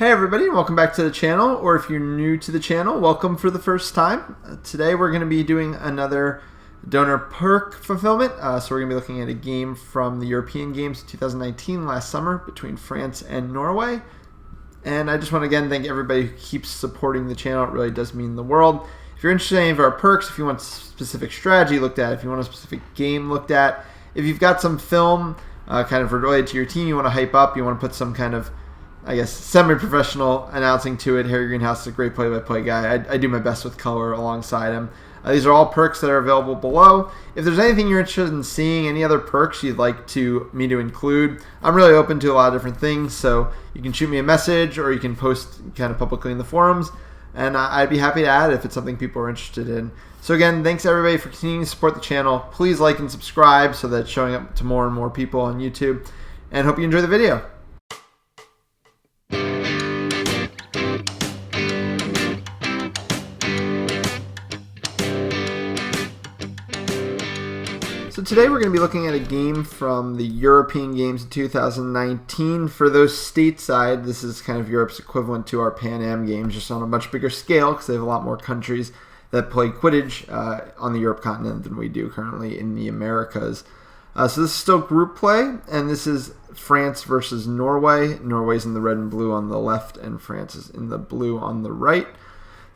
Hey everybody, welcome back to the channel, or if you're new to the channel, welcome for the first time. Today we're going to be doing another donor perk fulfillment. So we're going to be looking at a game from the European Games 2019 last summer between France and Norway. And I just want to again thank everybody who keeps supporting the channel. It really does mean the world. If you're interested in any of our perks, if you want specific strategy looked at, if you want a specific game looked at, if you've got some film kind of related to your team you want to hype up, you want to put some kind of semi-professional announcing to it. Harry Greenhouse is a great play-by-play guy. I do my best with color alongside him. These are all perks that are available below. If there's anything you're interested in seeing, any other perks you'd like me to include, I'm really open to a lot of different things. So you can shoot me a message or you can post kind of publicly in the forums, and I'd be happy to add if it's something people are interested in. So again, thanks everybody for continuing to support the channel. Please like and subscribe so that it's showing up to more and more people on YouTube, and hope you enjoy the video. So today we're going to be looking at a game from the European Games in 2019. For those stateside, this is kind of Europe's equivalent to our Pan Am Games, just on a much bigger scale because they have a lot more countries that play Quidditch on the Europe continent than we do currently in the Americas. So this is still group play, and this is France versus Norway. Norway's in the red and blue on the left, and France is in the blue on the right.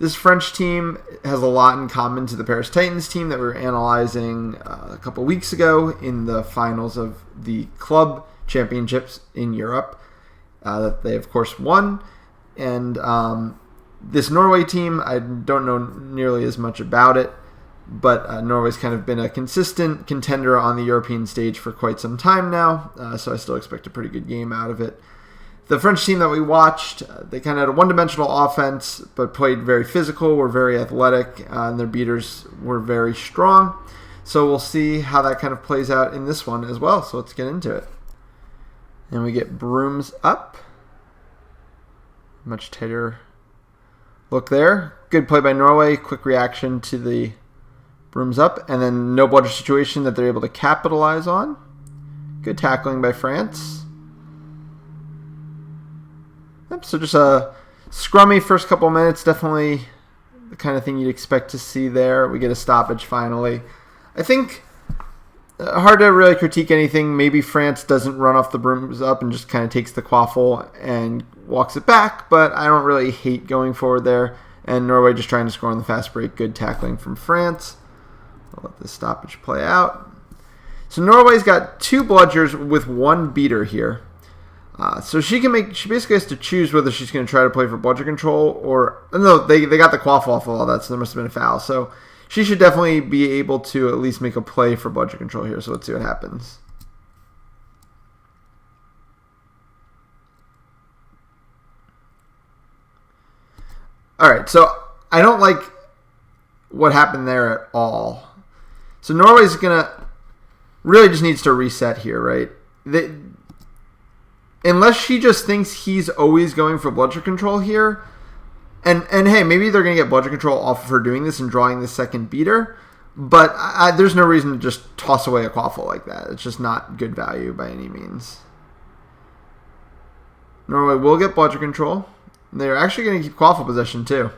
This French team has a lot in common to the Paris Titans team that we were analyzing a couple weeks ago in the finals of the club championships in Europe that they, of course, won. And this Norway team, I don't know nearly as much about it, but Norway's kind of been a consistent contender on the European stage for quite some time now, so I still expect a pretty good game out of it. The French team that we watched, they kind of had a one-dimensional offense, but played very physical, were very athletic, and their beaters were very strong. So we'll see how that kind of plays out in this one as well. So let's get into it. And we get brooms up. Much tighter look there. Good play by Norway. Quick reaction to the brooms up. And then no bludger situation that they're able to capitalize on. Good tackling by France. So just a scrummy first couple minutes, definitely the kind of thing you'd expect to see there. We get a stoppage finally. I think hard to really critique anything. Maybe France doesn't run off the brooms up and just kind of takes the quaffle and walks it back, but I don't really hate going forward there. And Norway just trying to score on the fast break. Good tackling from France. I'll let the stoppage play out. So Norway's got two bludgers with one beater here. So she basically has to choose whether she's going to try to play for bludger control or... No, they got the quaff off of all that, so there must have been a foul. So she should definitely be able to at least make a play for bludger control here. So let's see what happens. Alright, so I don't like what happened there at all. So Norway's going to... Really just needs to reset here, right? Unless she just thinks he's always going for bludger control here. And hey, maybe they're going to get bludger control off of her doing this and drawing the second beater. But there's no reason to just toss away a quaffle like that. It's just not good value by any means. Norway will get bludger control. They're actually going to keep quaffle possession too.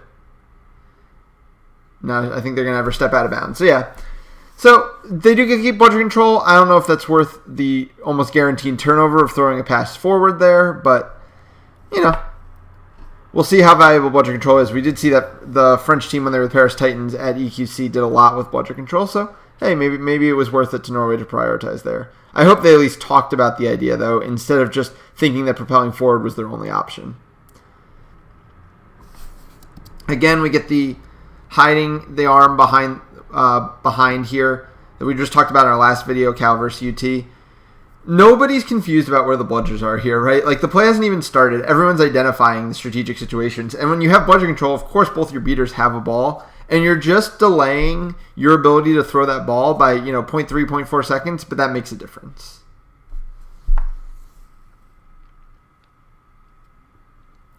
Now I think they're going to have her step out of bounds. So yeah. So they do get to keep bludger control. I don't know if that's worth the almost guaranteed turnover of throwing a pass forward there, but, you know, we'll see how valuable bludger control is. We did see that the French team when they were the Paris Titans at EQC did a lot with bludger control, so hey, maybe it was worth it to Norway to prioritize there. I hope they at least talked about the idea, though, instead of just thinking that propelling forward was their only option. Again, we get the hiding the arm behind here that we just talked about in our last video, Cal versus UT. Nobody's confused about where the bludgers are here, right? Like, the play hasn't even started. Everyone's identifying the strategic situations. And when you have bludger control, of course, both your beaters have a ball, and you're just delaying your ability to throw that ball by, 0.3, 0.4 seconds, but that makes a difference.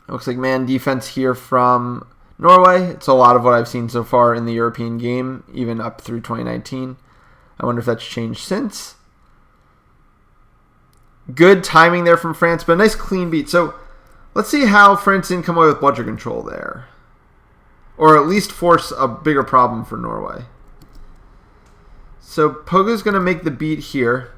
It looks like man defense here from Norway. It's a lot of what I've seen so far in the European game, even up through 2019. I wonder if that's changed since. Good timing there from France, but a nice clean beat. So Let's see how France didn't come away with bludger control there. Or at least force a bigger problem for Norway. So Pogo's going to make the beat here.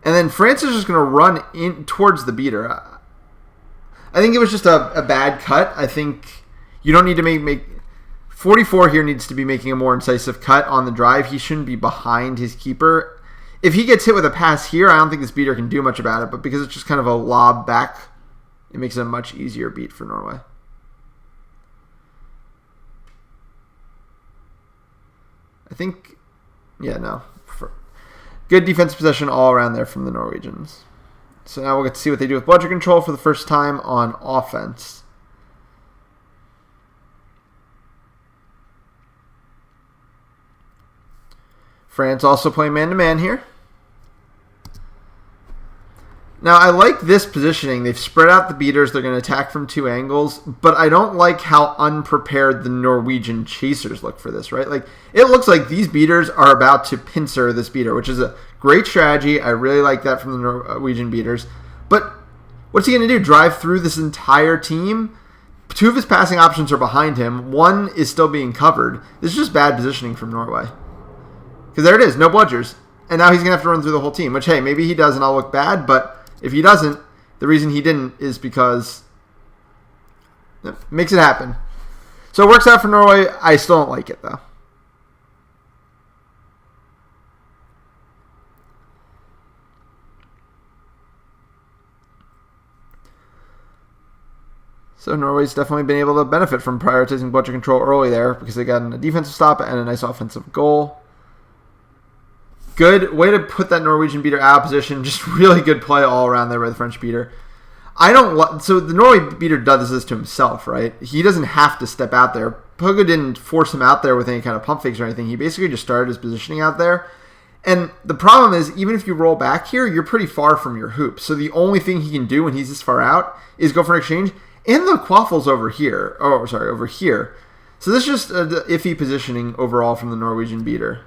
And then France is just going to run in towards the beater. I think it was just a bad cut. I think you don't need to make 44 here needs to be making a more incisive cut on the drive. He shouldn't be behind his keeper. If he gets hit with a pass here, I don't think this beater can do much about it. But because it's just kind of a lob back, it makes it a much easier beat for Norway. I think, yeah, no. Good defensive possession all around there from the Norwegians. So now we'll get to see what they do with bludger control for the first time on offense. France also playing man-to-man here. Now, I like this positioning. They've spread out the beaters. They're going to attack from two angles. But I don't like how unprepared the Norwegian chasers look for this, right? Like, it looks like these beaters are about to pincer this beater, which is a great strategy. I really like that from the Norwegian beaters. But what's he going to do? Drive through this entire team? Two of his passing options are behind him. One is still being covered. This is just bad positioning from Norway. Because there it is, no bludgers. And now he's going to have to run through the whole team, which, hey, maybe he does and I'll look bad, but if he doesn't, the reason he didn't is because it makes it happen. So it works out for Norway. I still don't like it, though. So Norway's definitely been able to benefit from prioritizing bludger control early there because they got a defensive stop and a nice offensive goal. Good way to put that Norwegian beater out of position. Just really good play all around there by the French beater. So the Norway beater does this to himself, right? He doesn't have to step out there. Pogo didn't force him out there with any kind of pump fakes or anything. He basically just started his positioning out there. And the problem is, even if you roll back here, you're pretty far from your hoop. So the only thing he can do when he's this far out is go for an exchange. And the quaffle's over here. Oh, sorry, over here. So this is just iffy positioning overall from the Norwegian beater.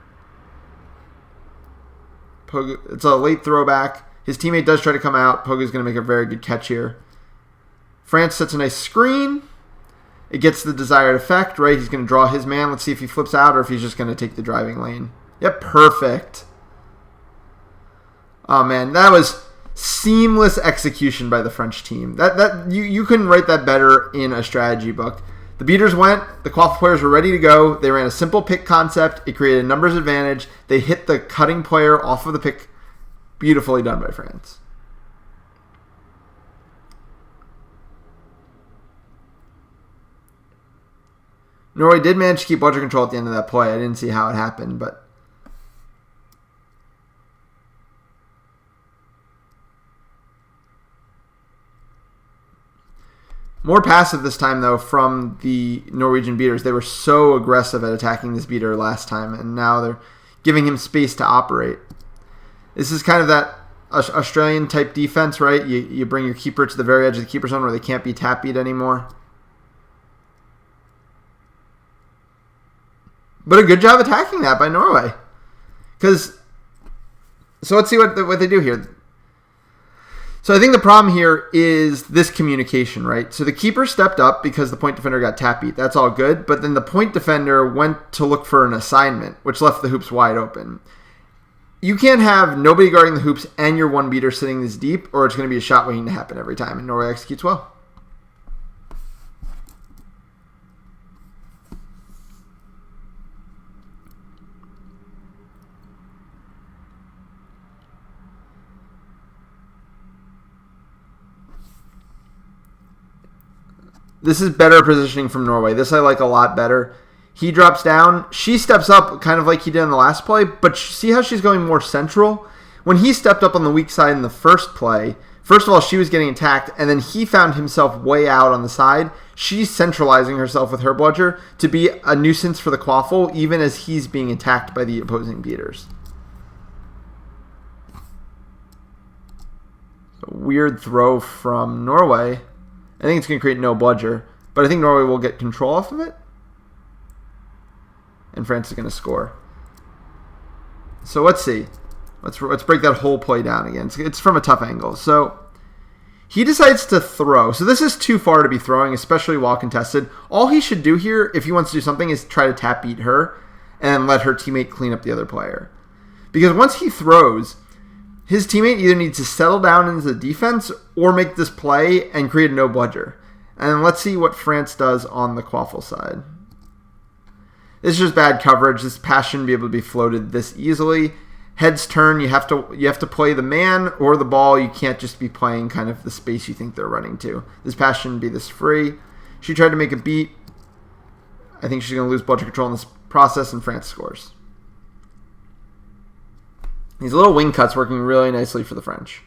Pogo, it's a late throwback. His teammate does try to come out. Pogo's going to make a very good catch here. France sets a nice screen. It gets the desired effect, right? He's going to draw his man. Let's see if he flips out or if he's just going to take the driving lane. Yep, perfect. Oh, man, that was seamless execution by the French team. You couldn't write that better in a strategy book. The beaters went, the quaffle players were ready to go. They ran a simple pick concept. It created a numbers advantage. They hit the cutting player off of the pick. Beautifully done by France. Norway did manage to keep bludger control at the end of that play. I didn't see how it happened, but more passive this time, though, from the Norwegian beaters. They were so aggressive at attacking this beater last time, and now they're giving him space to operate. This is kind of that Australian-type defense, right? You bring your keeper to the very edge of the keeper zone where they can't be tap-beat anymore. But a good job attacking that by Norway. So let's see what they do here. So I think the problem here is this communication, right? So the keeper stepped up because the point defender got tap beat. That's all good. But then the point defender went to look for an assignment, which left the hoops wide open. You can't have nobody guarding the hoops and your one beater sitting this deep, or it's going to be a shot waiting to happen every time. And Norway executes well. This is better positioning from Norway. This I like a lot better. He drops down. She steps up kind of like he did in the last play, but see how she's going more central? When he stepped up on the weak side in the first play, first of all, she was getting attacked, and then he found himself way out on the side. She's centralizing herself with her bludger to be a nuisance for the quaffle, even as he's being attacked by the opposing beaters. So weird throw from Norway. I think it's going to create no bludger, but I think Norway will get control off of it. And France is going to score. So let's see. Let's break that whole play down again. It's from a tough angle. So He decides to throw. So this is too far to be throwing, especially while contested. All he should do here, if he wants to do something, is try to tap beat her and let her teammate clean up the other player. Because once he throws, his teammate either needs to settle down into the defense or make this play and create a no-bludger. And let's see what France does on the Quaffle side. This is just bad coverage. This pass shouldn't be able to be floated this easily. Heads turn, you have to play the man or the ball. You can't just be playing kind of the space you think they're running to. This pass shouldn't be this free. She tried to make a beat. I think she's going to lose bludger control in this process, and France scores. These little wing cuts working really nicely for the French.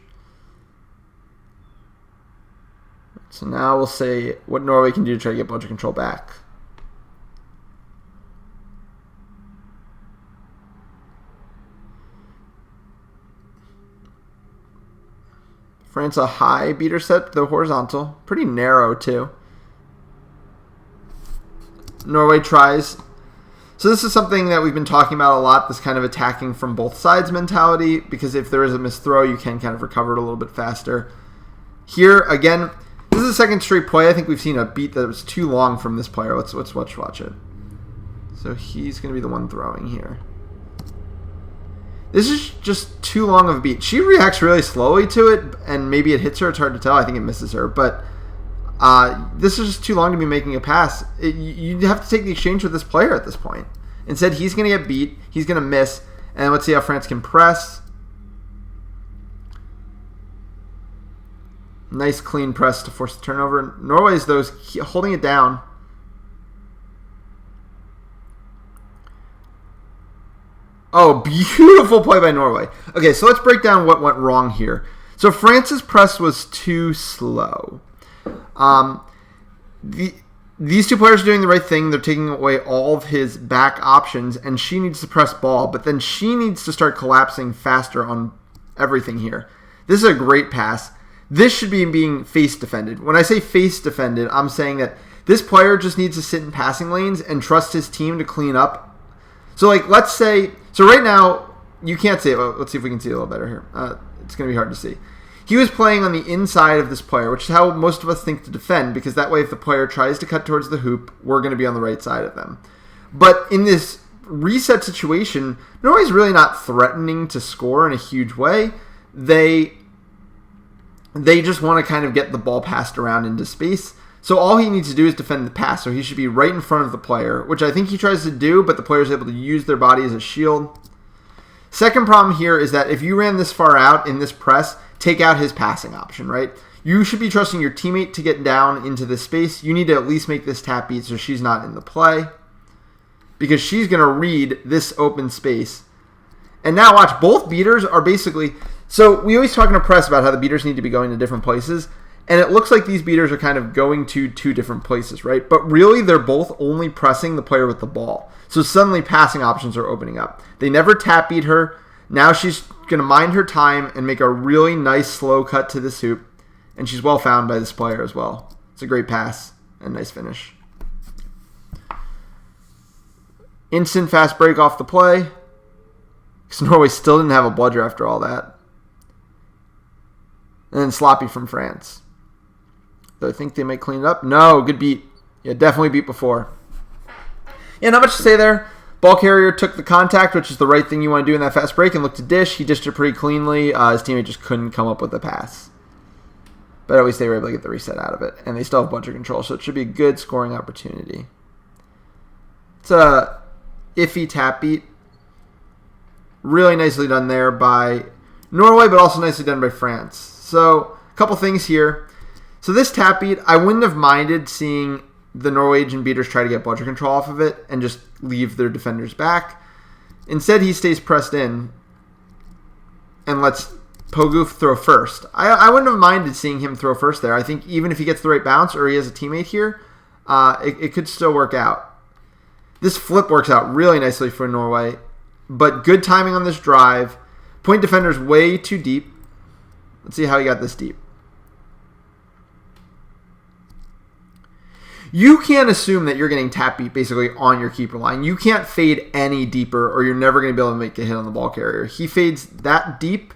So now we'll say what Norway can do to try to get bludger control back. France a high beater set, though horizontal. Pretty narrow, too. Norway tries. So this is something that we've been talking about a lot, this kind of attacking from both sides mentality, because if there is a missed throw, you can kind of recover it a little bit faster. Here, again, this is the second straight play. I think we've seen a beat that was too long from this player. Let's watch it. So he's going to be the one throwing here. This is just too long of a beat. She reacts really slowly to it, and maybe it hits her. It's hard to tell. I think it misses her. But this is just too long to be making a pass. You have to take the exchange with this player at this point. Instead, he's going to get beat. He's going to miss. And let's see how France can press. Nice clean press to force the turnover. Norway's, though, holding it down. Oh, beautiful play by Norway. Okay, so let's break down what went wrong here. So France's press was too slow. These two players are doing the right thing. They're taking away all of his back options, and she needs to press ball, but then she needs to start collapsing faster on everything here. This is a great pass. This should be being face defended. When I say face defended, I'm saying that this player just needs to sit in passing lanes and trust his team to clean up. So, like, let's say, so right now, you can't see it. Well, let's see if we can see it a little better here. It's going to be hard to see. He was playing on the inside of this player, which is how most of us think to defend, because that way if the player tries to cut towards the hoop, we're going to be on the right side of them. But in this reset situation, Norway's really not threatening to score in a huge way. They just want to kind of get the ball passed around into space. So all he needs to do is defend the pass. So he should be right in front of the player, which I think he tries to do, but the player is able to use their body as a shield. Second problem here is that if you ran this far out in this press, take out his passing option, right? You should be trusting your teammate to get down into this space. You need to at least make this tap beat so she's not in the play, because she's going to read this open space. And now watch, both beaters are basically... So we always talk in a press about how the beaters need to be going to different places. And it looks like these beaters are kind of going to two different places, right? But really, they're both only pressing the player with the ball. So suddenly, passing options are opening up. They never tap beat her. Now she's going to mind her time and make a really nice slow cut to this hoop. And she's well found by this player as well. It's a great pass and nice finish. Instant fast break off the play. Because Norway still didn't have a bludger after all that. And then sloppy from France. Do I think they might clean it up? No, good beat. Yeah, definitely beat before. Yeah, not much to say there. Ball carrier took the contact, which is the right thing you want to do in that fast break, and looked to dish. He dished it pretty cleanly. His teammate just couldn't come up with the pass. But at least they were able to get the reset out of it. And they still have bludger control, so it should be a good scoring opportunity. It's a iffy tap beat. Really nicely done there by Norway, but also nicely done by France. So, a couple things here. So this tap beat, I wouldn't have minded seeing the Norwegian beaters try to get bludger control off of it and just leave their defenders back. Instead, he stays pressed in and lets Pogoof throw first. I wouldn't have minded seeing him throw first there. I think even if he gets the right bounce or he has a teammate here, it could still work out. This flip works out really nicely for Norway, but good timing on this drive. Point defender's way too deep. Let's see how he got this deep. You can't assume that you're getting tap beat basically on your keeper line. You can't fade any deeper or you're never going to be able to make a hit on the ball carrier. He fades that deep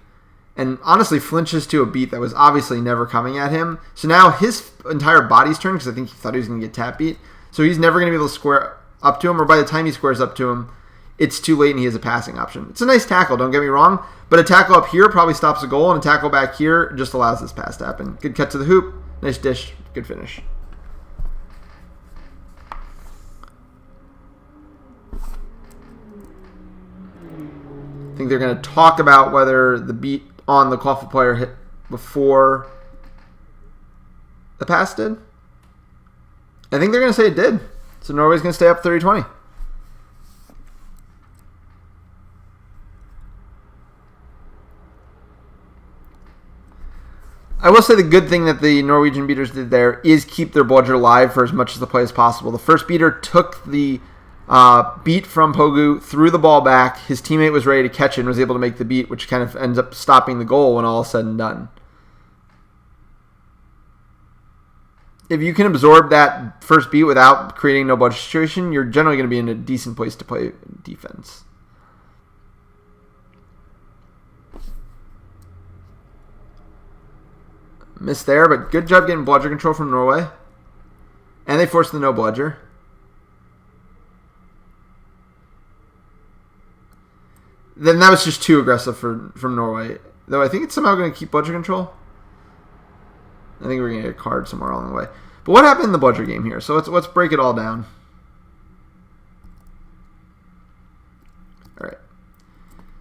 and honestly flinches to a beat that was obviously never coming at him. So now his entire body's turned because I think he thought he was going to get tap beat. So he's never going to be able to square up to him, or by the time he squares up to him, it's too late and he has a passing option. It's a nice tackle, don't get me wrong, but a tackle up here probably stops a goal, and a tackle back here just allows this pass to happen. Good cut to the hoop, nice dish, good finish. I think they're going to talk about whether the beat on the Quaffle player hit before the pass did. I think they're going to say it did. So Norway's going to stay up 30-20. I will say the good thing that the Norwegian beaters did there is keep their bludger alive for as much of the play as possible. The first beater took the beat from Pogu, threw the ball back. His teammate was ready to catch it and was able to make the beat, which kind of ends up stopping the goal when all is said and done. If you can absorb that first beat without creating no bludger situation, you're generally going to be in a decent place to play defense. Missed there, but good job getting bludger control from Norway. And they forced the no bludger. Then that was just too aggressive from Norway. Though I think it's somehow going to keep bludger control. I think we're going to get a card somewhere along the way. But what happened in the bludger game here? So let's break it all down. All right.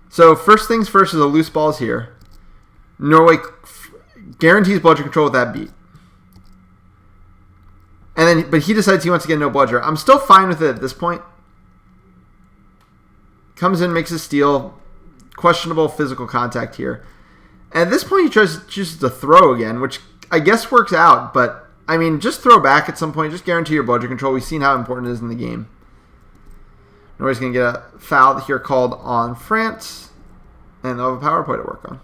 So first things first is the loose balls here. Norway guarantees bludger control with that beat. But he decides he wants to get no bludger. I'm still fine with it at this point. Comes in, makes a steal. Questionable physical contact here. And at this point, he chooses to throw again, which I guess works out. But, I mean, just throw back at some point. Just guarantee your bludger control. We've seen how important it is in the game. Norway's going to get a foul here called on France. And they'll have a power play to work on.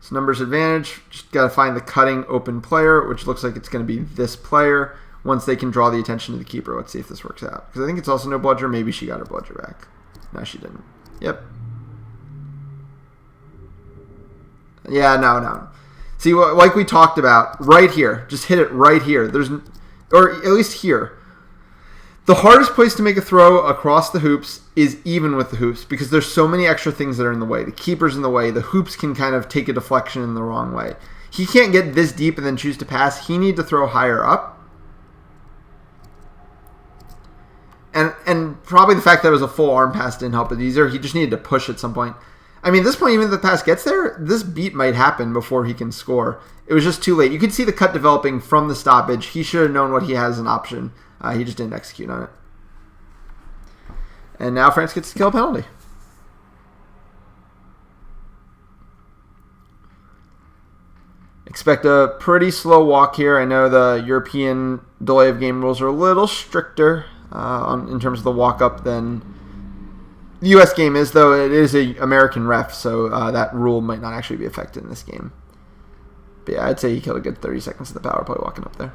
So numbers advantage. Just got to find the cutting open player, which looks like it's going to be this player. Once they can draw the attention to the keeper. Let's see if this works out. Because I think it's also no bludger. Maybe she got her bludger back. No, she didn't. Yep. Yeah, no. See, like we talked about, right here. Just hit it right here. Or at least here. The hardest place to make a throw across the hoops is even with the hoops, because there's so many extra things that are in the way. The keeper's in the way. The hoops can kind of take a deflection in the wrong way. He can't get this deep and then choose to pass. He needs to throw higher up. And probably the fact that it was a full arm pass didn't help it either. He just needed to push at some point. I mean, at this point, even if the pass gets there, this beat might happen before he can score. It was just too late. You could see the cut developing from the stoppage. He should have known what he has as an option. He just didn't execute on it. And now France gets to kill a penalty. Expect a pretty slow walk here. I know the European delay of game rules are a little stricter in terms of the walk-up than the U.S. game is, though it is an American ref, so that rule might not actually be affected in this game. But yeah, I'd say he killed a good 30 seconds of the power play walking up there.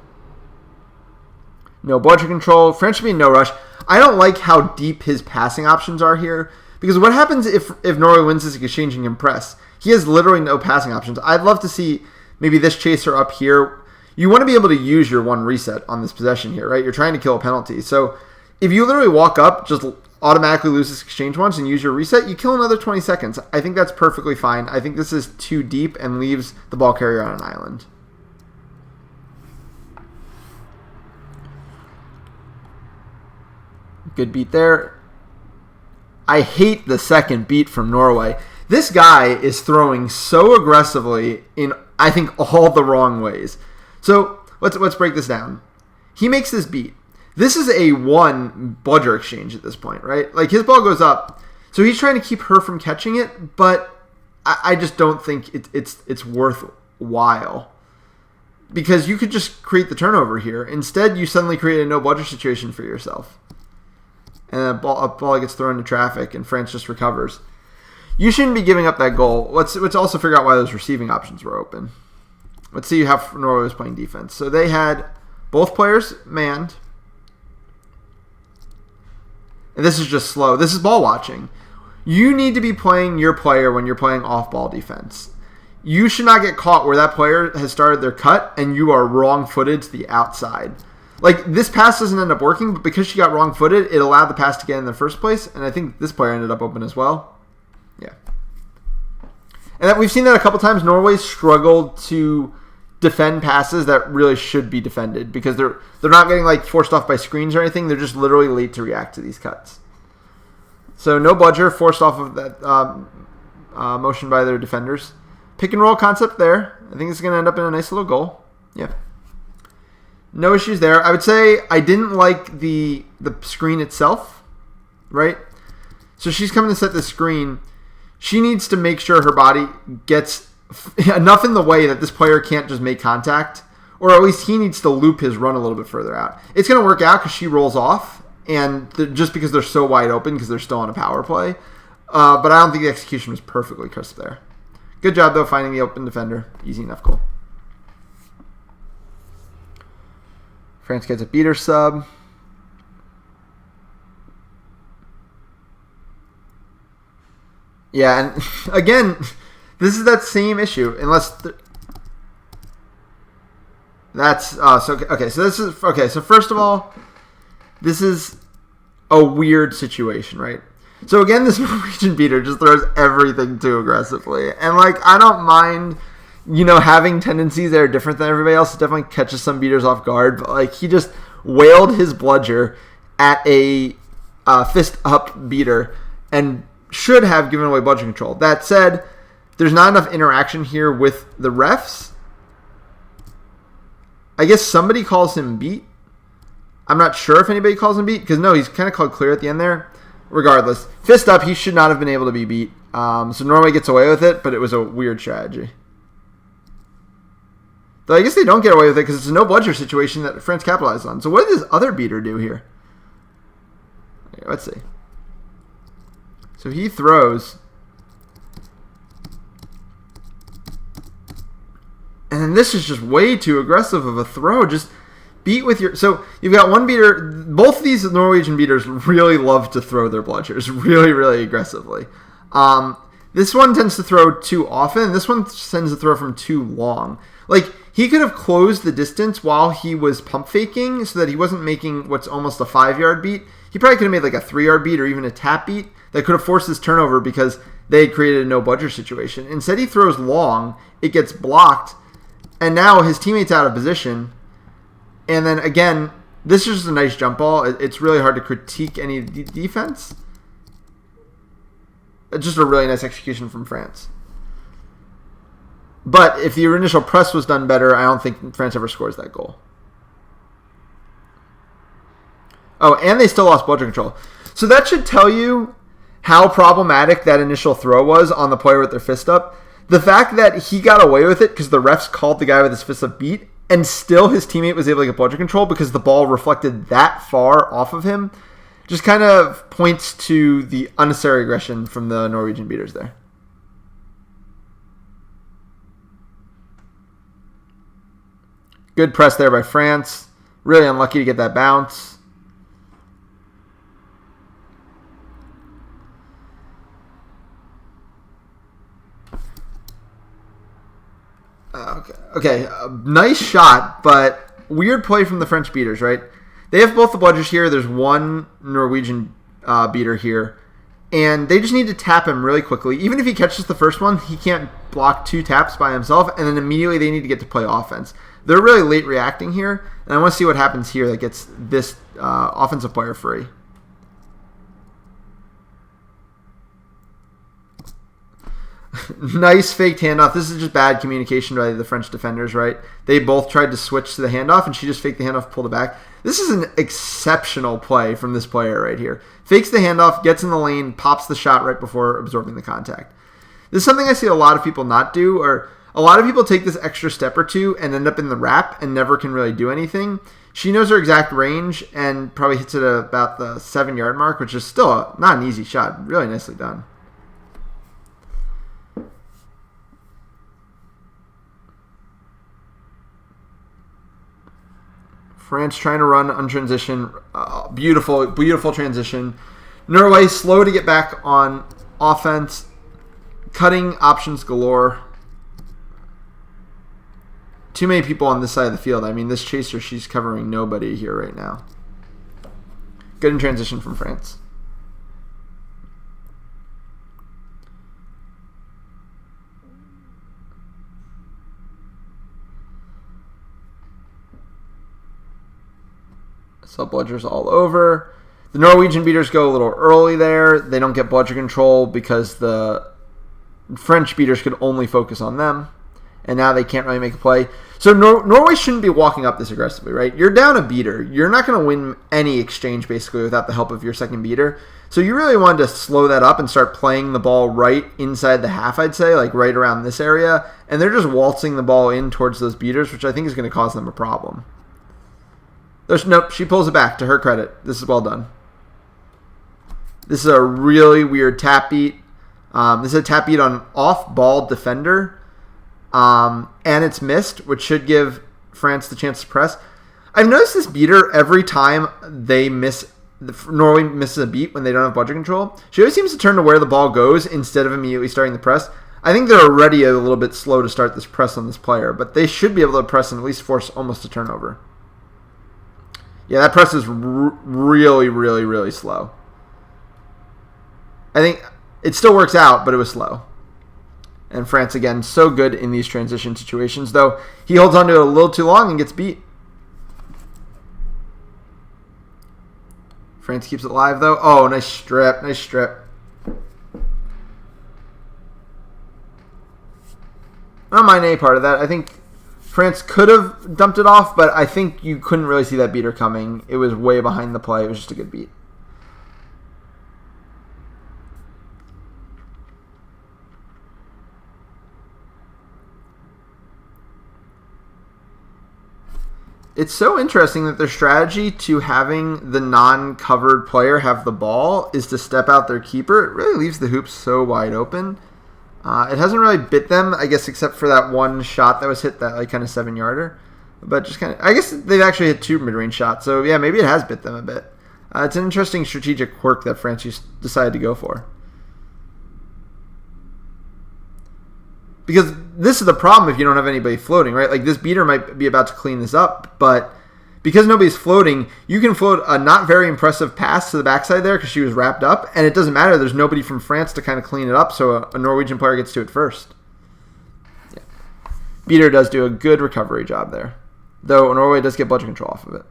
No bludger control. France should be in no rush. I don't like how deep his passing options are here, because what happens if Norway wins this exchange and can press? He has literally no passing options. I'd love to see maybe this chaser up here. You want to be able to use your one reset on this possession here, right? You're trying to kill a penalty. So if you literally walk up, just automatically lose this exchange once and use your reset, you kill another 20 seconds. I think that's perfectly fine. I think this is too deep and leaves the ball carrier on an island. Good beat there. I hate the second beat from Norway. This guy is throwing so aggressively in, I think, all the wrong ways. So let's break this down. He makes this beat. This is a one bludger exchange at this point, right? Like, his ball goes up, so he's trying to keep her from catching it, but I just don't think it's worthwhile, because you could just create the turnover here. Instead, you suddenly create a no bludger situation for yourself, and a ball gets thrown into traffic, and France just recovers. You shouldn't be giving up that goal. Let's also figure out why those receiving options were open. Let's see how Norway was playing defense. So they had both players manned. And this is just slow. This is ball watching. You need to be playing your player when you're playing off-ball defense. You should not get caught where that player has started their cut and you are wrong-footed to the outside. Like, this pass doesn't end up working, but because she got wrong-footed, it allowed the pass to get in the first place, and I think this player ended up open as well. Yeah. And we've seen that a couple times. Norway struggled to defend passes that really should be defended because they're not getting like forced off by screens or anything. They're just literally late to react to these cuts. So no bludger forced off of that motion by their defenders. Pick and roll concept there. I think it's going to end up in a nice little goal. Yeah. No issues there. I would say I didn't like the screen itself, right? So she's coming to set the screen. She needs to make sure her body gets enough in the way that this player can't just make contact, or at least he needs to loop his run a little bit further out. It's going to work out because she rolls off, and just because they're so wide open because they're still on a power play. But I don't think the execution was perfectly crisp there. Good job, though, finding the open defender. Easy enough goal. France gets a beater sub. Yeah, and again, this is that same issue. So first of all, this is a weird situation, right? So again, this Norwegian beater just throws everything too aggressively, and like I don't mind, having tendencies that are different than everybody else. It definitely catches some beaters off guard, but like he just wailed his bludger at a fist up beater and should have given away bludger control. That said, there's not enough interaction here with the refs. I guess somebody calls him beat. I'm not sure if anybody calls him beat, because no, he's kind of called clear at the end there. Regardless, fist up, he should not have been able to be beat. So Norway gets away with it, but it was a weird strategy. Though I guess they don't get away with it because it's a no bludger situation that France capitalized on. So what did this other beater do here? Okay, let's see. So he throws. And then this is just way too aggressive of a throw. Just beat with your... So you've got one beater. Both of these Norwegian beaters really love to throw their bludgers really, really aggressively. This one tends to throw too often. This one tends to throw from too long. Like, he could have closed the distance while he was pump faking so that he wasn't making what's almost a 5-yard beat. He probably could have made like a 3-yard beat or even a tap beat that could have forced his turnover because they had created a no bludger situation. Instead, he throws long. It gets blocked. And now his teammate's out of position. And then again, this is just a nice jump ball. It's really hard to critique any defense. It's just a really nice execution from France. But if the initial press was done better, I don't think France ever scores that goal. Oh, and they still lost bludger control. So that should tell you how problematic that initial throw was on the player with their fist up. The fact that he got away with it because the refs called the guy with his fist up beat, and still his teammate was able to get bludger control because the ball reflected that far off of him, just kind of points to the unnecessary aggression from the Norwegian beaters there. Good press there by France. Really unlucky to get that bounce. Okay. Nice shot, but weird play from the French beaters, right? They have both the bludgers here. There's one Norwegian beater here. And they just need to tap him really quickly. Even if he catches the first one, he can't block 2 taps by himself. And then immediately they need to get to play offense. They're really late reacting here. And I want to see what happens here that gets this offensive player free. Nice faked handoff. This is just bad communication by the French defenders, right? They both tried to switch to the handoff, and she just faked the handoff, pulled it back. This is an exceptional play from this player right here. Fakes the handoff, gets in the lane, pops the shot right before absorbing the contact. This is something I see a lot of people not do, or a lot of people take this extra step or two and end up in the wrap and never can really do anything. She knows her exact range and probably hits it at about the 7-yard mark, which is still not an easy shot. Really nicely done. France trying to run on transition. Beautiful, beautiful transition. Norway slow to get back on offense, cutting options galore. Too many people on this side of the field. I mean, this chaser, she's covering nobody here right now. Good in transition from France. So bludgers all over. The Norwegian beaters go a little early there. They don't get bludger control because the French beaters could only focus on them. And now they can't really make a play. So Norway shouldn't be walking up this aggressively, right? You're down a beater. You're not going to win any exchange, basically, without the help of your second beater. So you really wanted to slow that up and start playing the ball right inside the half, I'd say, like right around this area. And they're just waltzing the ball in towards those beaters, which I think is going to cause them a problem. Nope, she pulls it back, to her credit. This is well done. This is a really weird tap beat. This is a tap beat on off-ball defender. And it's missed, which should give France the chance to press. I've noticed this beater every time they Norway misses a beat when they don't have bludger control. She always seems to turn to where the ball goes instead of immediately starting the press. I think they're already a little bit slow to start this press on this player, but they should be able to press and at least force almost a turnover. Yeah, that press is really, really, really slow. I think it still works out, but it was slow. And France, again, so good in these transition situations, though he holds on to it a little too long and gets beat. France keeps it alive, though. Oh, nice strip. Nice strip. I don't mind any part of that. I think France could have dumped it off, but I think you couldn't really see that beater coming. It was way behind the play. It was just a good beat. It's so interesting that their strategy to having the non-covered player have the ball is to step out their keeper. It really leaves the hoops so wide open. It hasn't really bit them, I guess, except for that one shot that was hit, that like kind of 7-yarder. But just kind of, I guess they've actually hit 2 mid-range shots. So yeah, maybe it has bit them a bit. It's an interesting strategic quirk that France decided to go for. Because this is the problem if you don't have anybody floating, right? Like this beater might be about to clean this up, but because nobody's floating, you can float a not very impressive pass to the backside there because she was wrapped up, and it doesn't matter. There's nobody from France to kind of clean it up, so a Norwegian player gets to it first. Yeah. Beater does do a good recovery job there, though Norway does get bludger control off of it.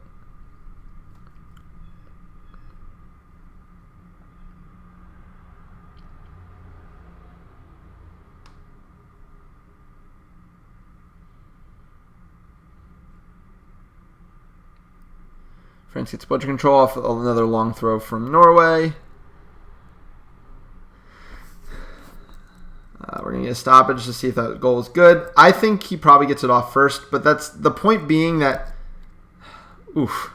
France gets bludger control off another long throw from Norway. We're going to get a stoppage to see if that goal is good. I think he probably gets it off first, but that's the point being that... Oof.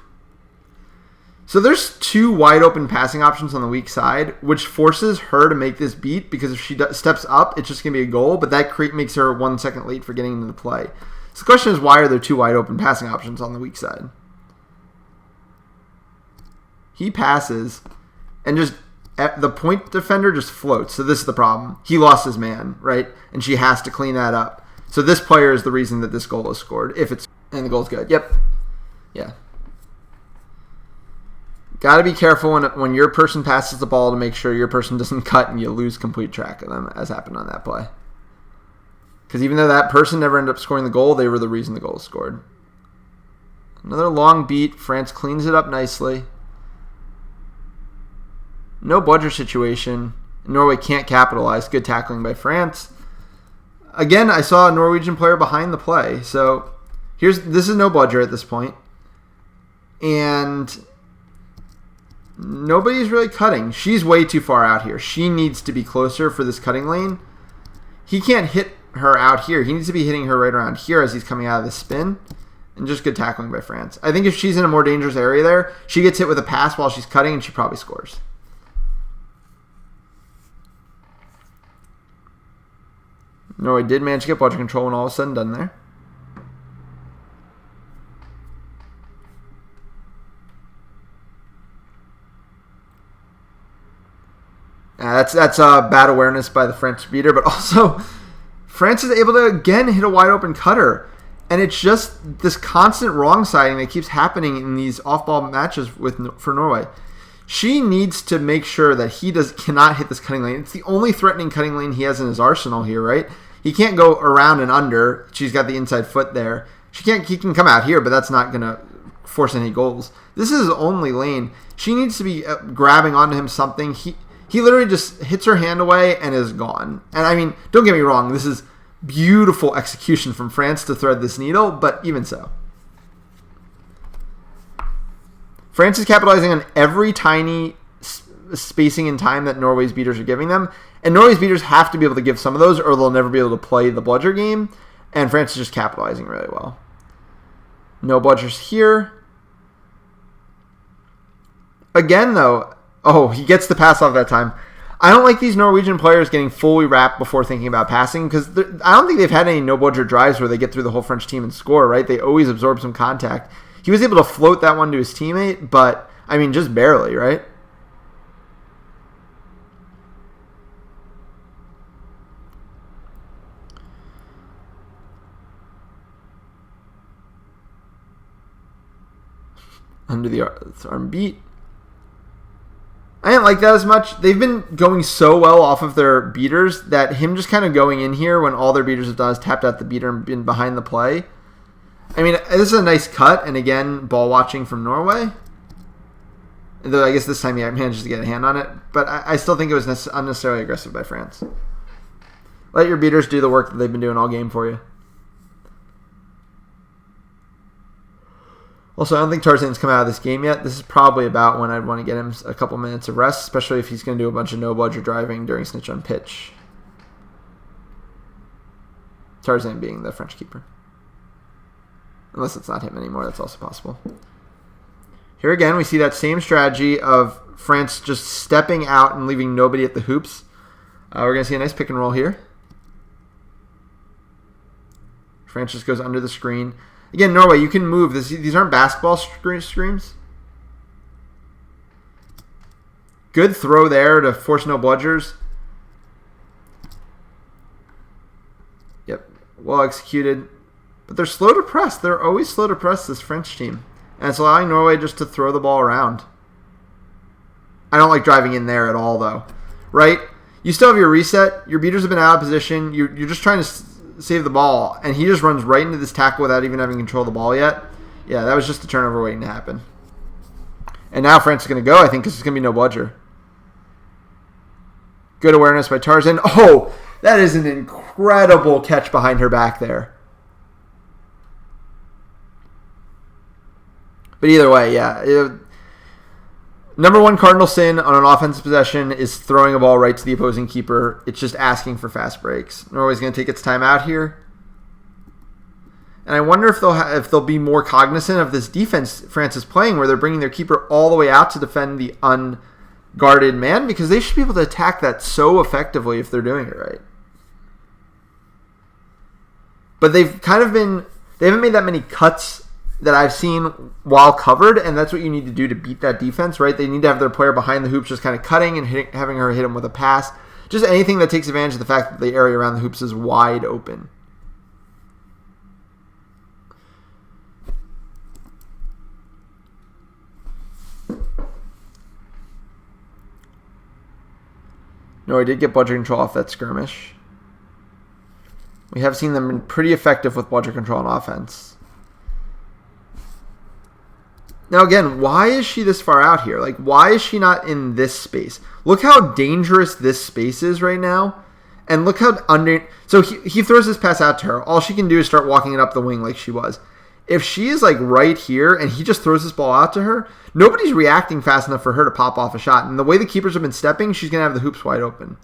So there's 2 wide open passing options on the weak side, which forces her to make this beat, because if she steps up, it's just going to be a goal, but that makes her 1 second late for getting into the play. So the question is, why are there 2 wide open passing options on the weak side? He passes, and just the point defender just floats. So this is the problem. He lost his man, right? And she has to clean that up. So this player is the reason that this goal is scored. And the goal's good. Yep. Yeah. Got to be careful when your person passes the ball to make sure your person doesn't cut and you lose complete track of them, as happened on that play. Because even though that person never ended up scoring the goal, they were the reason the goal was scored. Another long beat. France cleans it up nicely. No bludger situation. Norway can't capitalize. Good tackling by France. Again, I saw a Norwegian player behind the play. So this is no bludger at this point. And nobody's really cutting. She's way too far out here. She needs to be closer for this cutting lane. He can't hit her out here. He needs to be hitting her right around here as he's coming out of the spin. And just good tackling by France. I think if she's in a more dangerous area there, she gets hit with a pass while she's cutting and she probably scores. Norway did manage to get bludger control when all was said and done there. that's bad awareness by the French beater, but also France is able to again hit a wide open cutter, and it's just this constant wrong siding that keeps happening in these off-ball matches for Norway. She needs to make sure that he cannot hit this cutting lane. It's the only threatening cutting lane he has in his arsenal here, right? He can't go around and under. She's got the inside foot there. He can come out here, but that's not going to force any goals. This is his only lane. She needs to be grabbing onto him something. He literally just hits her hand away and is gone. And I mean, don't get me wrong, this is beautiful execution from France to thread this needle, but even so. France is capitalizing on every tiny spacing in time that Norway's beaters are giving them. And Norway's beaters have to be able to give some of those or they'll never be able to play the bludger game. And France is just capitalizing really well. No bludgers here. Again, though, he gets the pass off that time. I don't like these Norwegian players getting fully wrapped before thinking about passing because I don't think they've had any no-bludger drives where they get through the whole French team and score, right? They always absorb some contact. He was able to float that one to his teammate, but, I mean, just barely, right? Under the arm beat. I didn't like that as much. They've been going so well off of their beaters that him just kind of going in here when all their beaters have done is tapped out the beater and been behind the play. I mean, this is a nice cut, and again, ball watching from Norway. Though I guess this time he manages to get a hand on it, but I still think it was unnecessarily aggressive by France. Let your beaters do the work that they've been doing all game for you. Also, I don't think Tarzan's come out of this game yet. This is probably about when I'd want to get him a couple minutes of rest, especially if he's going to do a bunch of no-bludger driving during snitch on pitch. Tarzan being the French keeper. Unless it's not him anymore, that's also possible. Here again, we see that same strategy of France just stepping out and leaving nobody at the hoops. We're going to see a nice pick and roll here. France just goes under the screen. Again, Norway, you can move. These aren't basketball screens. Good throw there to force no bludgers. Yep, well executed. But they're slow to press. They're always slow to press, this French team. And it's allowing Norway just to throw the ball around. I don't like driving in there at all, though. Right? You still have your reset. Your beaters have been out of position. You're just trying to save the ball, and he just runs right into this tackle without even having control of the ball yet. Yeah, that was just a turnover waiting to happen. And now France is going to go, I think, because it's going to be no bludger. Good awareness by Tarzan. Oh, that is an incredible catch behind her back there. But either way, yeah. Number one cardinal sin on an offensive possession is throwing a ball right to the opposing keeper. It's just asking for fast breaks. Norway's going to take its time out here. And I wonder if they'll be more cognizant of this defense France is playing, where they're bringing their keeper all the way out to defend the unguarded man, because they should be able to attack that so effectively if they're doing it right. But they haven't made that many cuts that I've seen while covered, and that's what you need to do to beat that defense, right? They need to have their player behind the hoops just kind of cutting and having her hit him with a pass. Just anything that takes advantage of the fact that the area around the hoops is wide open. No, I did get bludger control off that skirmish. We have seen them pretty effective with bludger control on offense. Now again, why is she this far out here? Like, why is she not in this space? Look how dangerous this space is right now. And look how So he throws this pass out to her. All she can do is start walking it up the wing like she was. If she is like right here and he just throws this ball out to her, nobody's reacting fast enough for her to pop off a shot. And the way the keepers have been stepping, she's going to have the hoops wide open.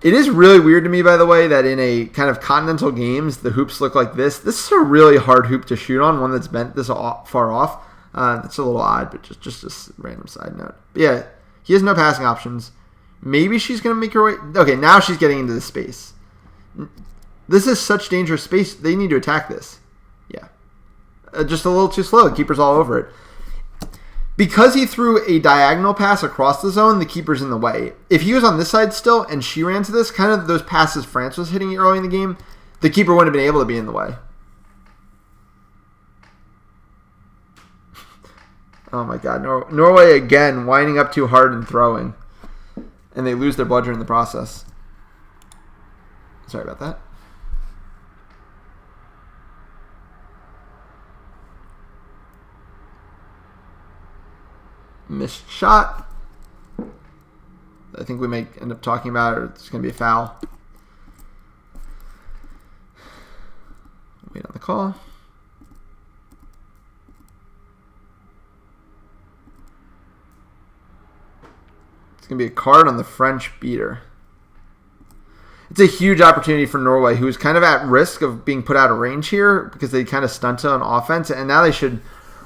It is really weird to me, by the way, that in a kind of continental games, the hoops look like this. This is a really hard hoop to shoot on, one that's bent this far off. That's a little odd, but just a random side note. But yeah, he has no passing options. Maybe she's going to make her way. Okay, now she's getting into the space. This is such dangerous space. They need to attack this. Yeah. Just a little too slow. The keeper's all over it. Because he threw a diagonal pass across the zone, the keeper's in the way. If he was on this side still and she ran to this, kind of those passes France was hitting early in the game, the keeper wouldn't have been able to be in the way. Oh my god. Norway again winding up too hard and throwing. And they lose their bludger in the process. Sorry about that. Missed shot. I think we may end up talking about it, or it's going to be a foul. Wait on the call. It's going to be a card on the French beater. It's a huge opportunity for Norway, who is kind of at risk of being put out of range here because they kind of stunted on offense, and now they should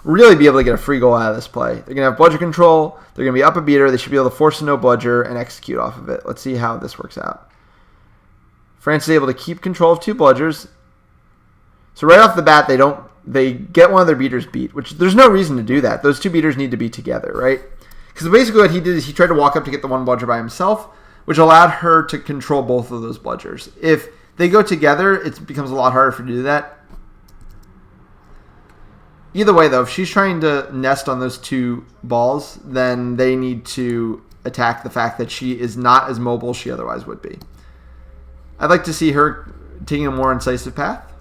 really be able to get a free goal out of this play. They're going to have bludger control. They're going to be up a beater. They should be able to force a no bludger and execute off of it. Let's see how this works out. France is able to keep control of 2 bludgers. So right off the bat, they get one of their beaters beat, which there's no reason to do that. Those 2 beaters need to be together, right? Because basically what he did is he tried to walk up to get the one bludger by himself, which allowed her to control both of those bludgers. If they go together, it becomes a lot harder for her to do that. Either way, though, if she's trying to nest on those 2 balls, then they need to attack the fact that she is not as mobile as she otherwise would be. I'd like to see her taking a more incisive path.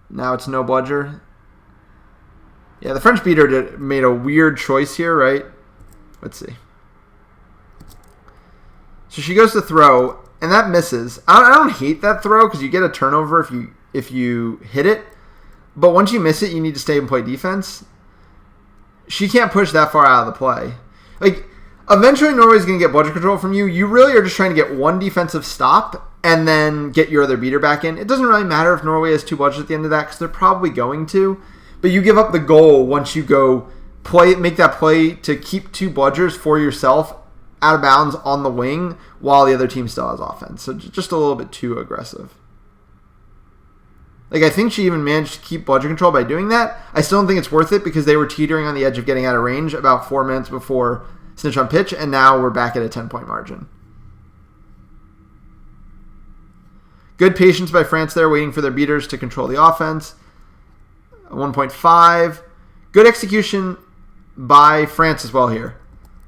Now it's no bludger. Yeah, the French beater made a weird choice here, right? Let's see. So she goes to throw, and that misses. I don't hate that throw because you get a turnover if you hit it. But once you miss it, you need to stay and play defense. She can't push that far out of the play. Like, eventually Norway's going to get bludger control from you. You really are just trying to get one defensive stop and then get your other beater back in. It doesn't really matter if Norway has 2 bludgers at the end of that because they're probably going to. But you give up the goal once you go make that play to keep 2 bludgers for yourself out of bounds on the wing while the other team still has offense. So just a little bit too aggressive. Like, I think she even managed to keep bludger control by doing that. I still don't think it's worth it because they were teetering on the edge of getting out of range about 4 minutes before snitch on pitch, and now we're back at a 10-point margin. Good patience by France there, waiting for their beaters to control the offense. 1.5. Good execution by France as well here.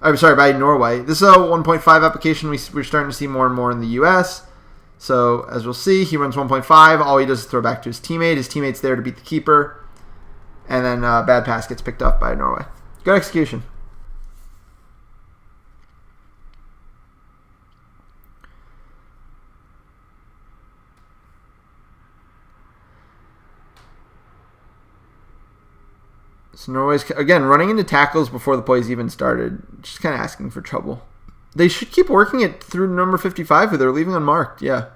I'm sorry, by Norway. This is a 1.5 application we're starting to see more and more in the U.S. So, as we'll see, he runs 1.5. All he does is throw back to his teammate. His teammate's there to beat the keeper. And then bad pass gets picked up by Norway. Good execution. So Norway's, again, running into tackles before the plays even started. Just kind of asking for trouble. They should keep working it through number 55, who they're leaving unmarked. Yeah.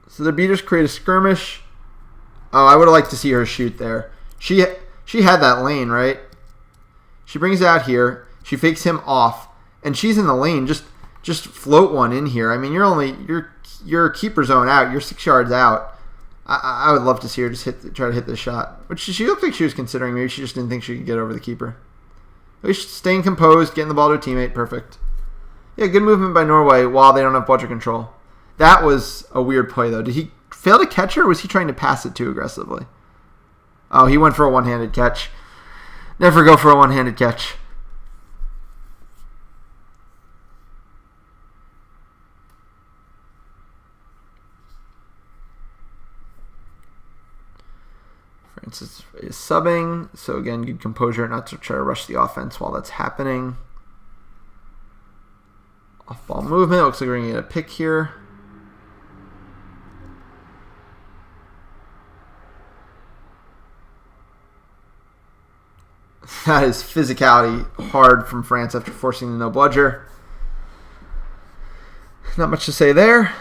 So the beaters create a skirmish. Oh, I would have liked to see her shoot there. She had that lane, right? She brings it out here. She fakes him off. And she's in the lane. Just float one in here. I mean, you're keeper zone out. You're 6 yards out. I would love to see her just try to hit this shot. Which she looked like she was considering. Maybe she just didn't think she could get over the keeper. At least staying composed, getting the ball to a teammate. Perfect. Yeah, good movement by Norway while they don't have bludger control. That was a weird play, though. Did he fail to catch her, or was he trying to pass it too aggressively? Oh, he went for a one-handed catch. Never go for a one-handed catch. France is subbing, so again, good composure not to try to rush the offense while that's happening. Off-ball movement. Looks like we're going to get a pick here. That is physicality hard from France after forcing the no bludger. Not much to say there.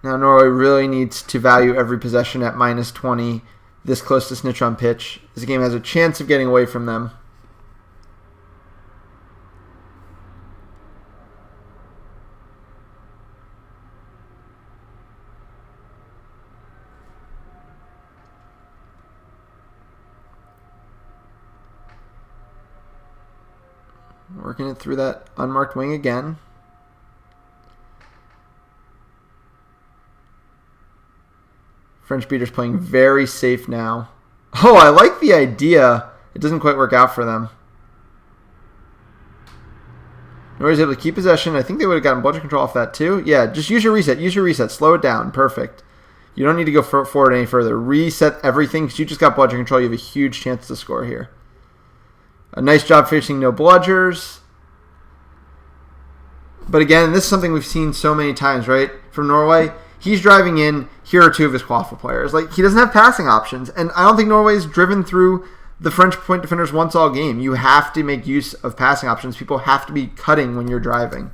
Now Norway really needs to value every possession at minus 20, this close to snitch on pitch. This game has a chance of getting away from them. Working it through that unmarked wing again. French beaters playing very safe now. Oh, I like the idea. It doesn't quite work out for them. Norway's able to keep possession. I think they would have gotten bludgeon control off that too. Yeah, just use your reset. Use your reset. Slow it down. Perfect. You don't need to go forward any further. Reset everything because you just got bludgeon control. You have a huge chance to score here. A nice job facing no bludgers. But again, this is something we've seen so many times, right? From Norway, he's driving in. Here are two of his qualifier players. Like, he doesn't have passing options. And I don't think Norway's driven through the French point defenders once all game. You have to make use of passing options. People have to be cutting when you're driving.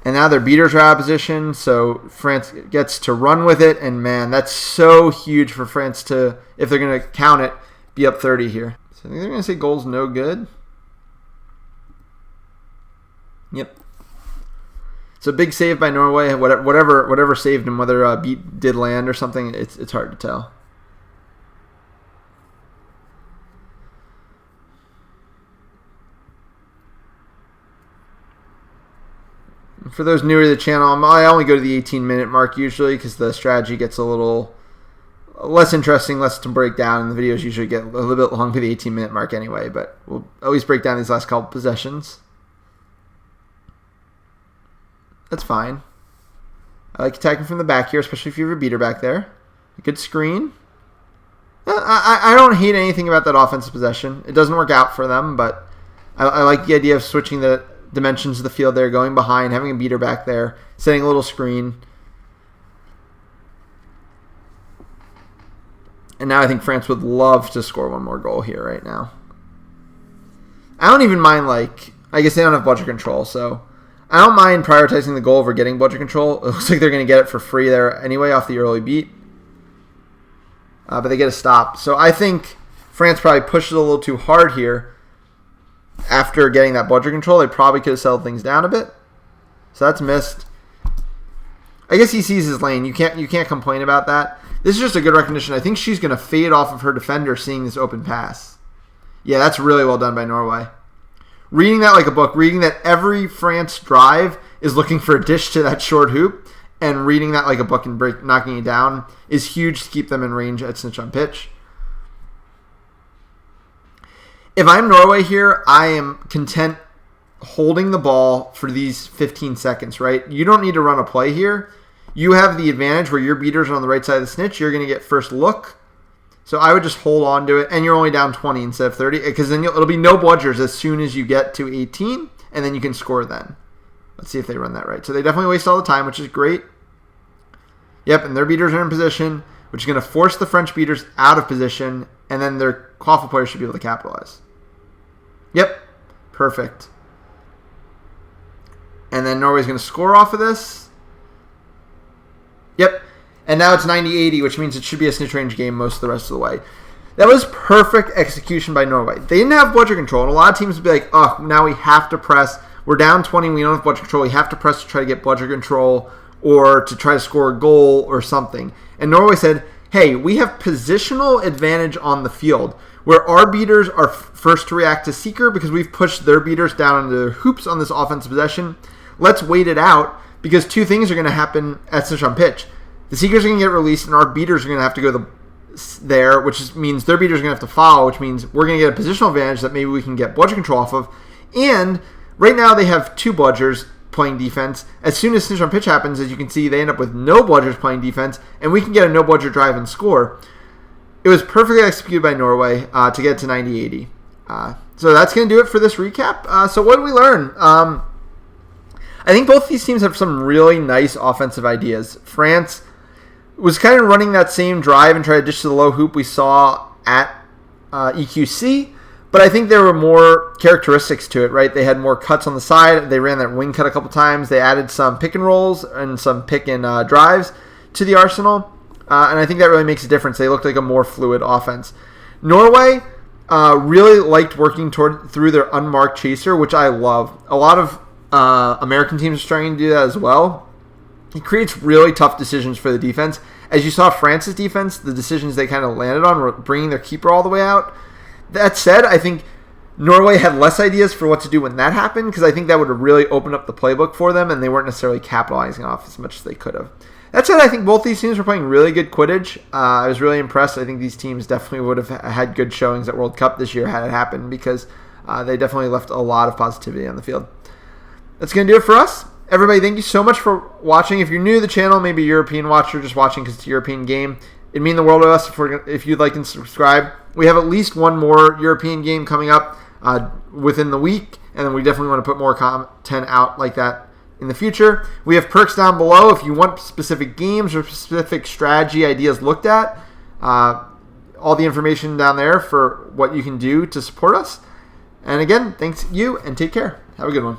And now their beaters are out of position, so France gets to run with it. And man, that's so huge for France to, if they're going to count it, be up 30 here. So I think they're going to say goal's no good. Yep. So big save by Norway. Whatever saved him, whether beat did land or something, it's hard to tell. For those newer to the channel, I only go to the 18-minute mark usually because the strategy gets a little less interesting, less to break down, and the videos usually get a little bit long to the 18-minute mark anyway, but we'll at least break down these last couple possessions. That's fine. I like attacking from the back here, especially if you have a beater back there. A good screen. I don't hate anything about that offensive possession. It doesn't work out for them, but I like the idea of switching the dimensions of the field there, going behind, having a beater back there, setting a little screen. And now I think France would love to score one more goal here right now. I don't even mind, I guess they don't have bludgeon control, so I don't mind prioritizing the goal over getting bludgeon control. It looks like they're going to get it for free there anyway off the early beat. But they get a stop. So I think France probably pushed it a little too hard here. After getting that bludgeon control, they probably could have settled things down a bit. So that's missed. I guess he sees his lane. You can't complain about that. This is just a good recognition. I think she's going to fade off of her defender seeing this open pass. Yeah, that's really well done by Norway. Reading that like a book, reading that every France drive is looking for a dish to that short hoop, and reading that like a book and knocking it down is huge to keep them in range at snitch on pitch. If I'm Norway here, I am content holding the ball for these 15 seconds, right? You don't need to run a play here. You have the advantage where your beaters are on the right side of the snitch. You're going to get first look. So I would just hold on to it, and you're only down 20 instead of 30, because then it'll be no bludgers as soon as you get to 18, and then you can score then. Let's see if they run that right. So they definitely waste all the time, which is great. Yep, and their beaters are in position, which is going to force the French beaters out of position, and then their qualifier players should be able to capitalize. Yep, perfect. And then Norway's going to score off of this. Yep, and now it's 90-80, which means it should be a snitch range game most of the rest of the way. That was perfect execution by Norway. They didn't have bludgeon control, and a lot of teams would be like, oh, now we have to press. We're down 20, we don't have bludgeon control. We have to press to try to get bludgeon control or to try to score a goal or something. And Norway said, hey, we have positional advantage on the field, where our beaters are first to react to Seeker because we've pushed their beaters down into their hoops on this offensive possession. Let's wait it out because two things are going to happen at snitch on pitch. The Seekers are going to get released and our beaters are going to have to go there, which means their beaters are going to have to follow, which means we're going to get a positional advantage that maybe we can get bludgeon control off of. And right now they have two bludgers playing defense. As soon as snitch on pitch happens, as you can see, they end up with no bludgers playing defense, and we can get a no bludger drive and score. It was perfectly executed by Norway to get to 90-80. So that's going to do it for this recap. So what did we learn? I think both these teams have some really nice offensive ideas. France was kind of running that same drive and try to dish to the low hoop we saw at EQC, but I think there were more characteristics to it, right? They had more cuts on the side. They ran that wing cut a couple times. They added some pick and rolls and some pick and drives to the arsenal. And I think that really makes a difference. They looked like a more fluid offense. Norway really liked working through their unmarked chaser, which I love. A lot of American teams are trying to do that as well. It creates really tough decisions for the defense. As you saw France's defense, the decisions they kind of landed on were bringing their keeper all the way out. That said, I think Norway had less ideas for what to do when that happened, because I think that would have really opened up the playbook for them, and they weren't necessarily capitalizing off as much as they could have. That said, I think both these teams were playing really good Quidditch. I was really impressed. I think these teams definitely would have had good showings at World Cup this year had it happened, because they definitely left a lot of positivity on the field. That's going to do it for us. Everybody, thank you so much for watching. If you're new to the channel, maybe a European watcher just watching because it's a European game, it'd mean the world to us if you'd like and subscribe. We have at least one more European game coming up within the week, and then we definitely want to put more content out like that in the future. We have perks down below if you want specific games or specific strategy ideas looked at. All the information down there for what you can do to support us. And again, thanks you, and take care. Have a good one.